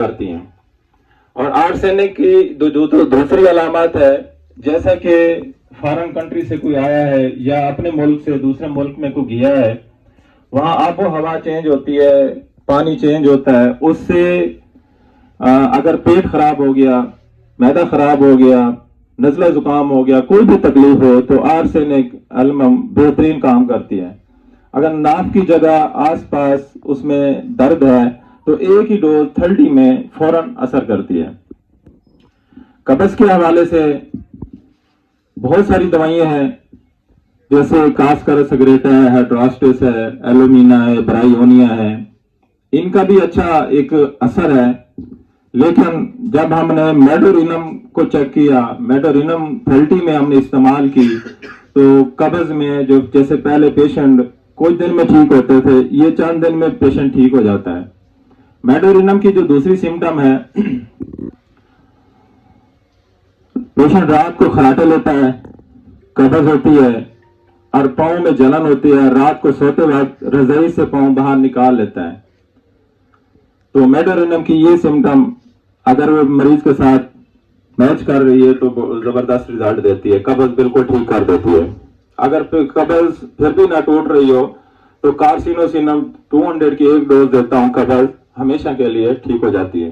करती हैं। और आर्सेनिक की जो दूसरी अलामत है, जैसा कि फॉरेन कंट्री से कोई आया है या अपने मुल्क से दूसरे मुल्क में कोई गया है, वहां आबो हवा चेंज होती है, पानी चेंज होता है, उससे अगर पेट खराब हो गया, मैदा खराब हो गया, नज़ला जुकाम हो गया, कोई भी तकलीफ हो, तो आर्सेनिक एल्बम बेहतरीन काम करती है। अगर नाक की जगह आसपास उसमें दर्द है तो एक ही डोज 30 में फौरन असर करती है। कब्ज के हवाले से बहुत सारी दवाइयां हैं, जैसे कास्कर सिगरेट है, हाइड्रोस्टेस है, एलोमिना है, ब्रायोनिया है, इनका भी अच्छा एक असर है। लेकिन जब हमने मेडोरिनम को चेक किया, मेडोरिनम 30 में हमने इस्तेमाल की, तो कब्ज में जो जैसे पहले पेशेंट कुछ दिन में ठीक होते थे, ये चंद दिन में पेशेंट ठीक हो जाता है। मेडोरिनम की जो दूसरी सिम्टम है, पेशेंट रात को खराटे लेता है, कब्ज होती है और पाँव में जलन होती है, रात को सोते वक्त रजाई से पाँव बाहर निकाल लेता है। तो मेडोरिनम की ये सिम्टम अगर वो मरीज के साथ मैच कर रही है तो जबरदस्त रिजल्ट देती है, कब्ज बिल्कुल ठीक कर देती है। अगर कब्ज फिर भी ना टूट रही हो तो कार्सिनोसिनम 200 की एक डोज देता हूं, कब्ज हमेशा के लिए ठीक हो जाती है।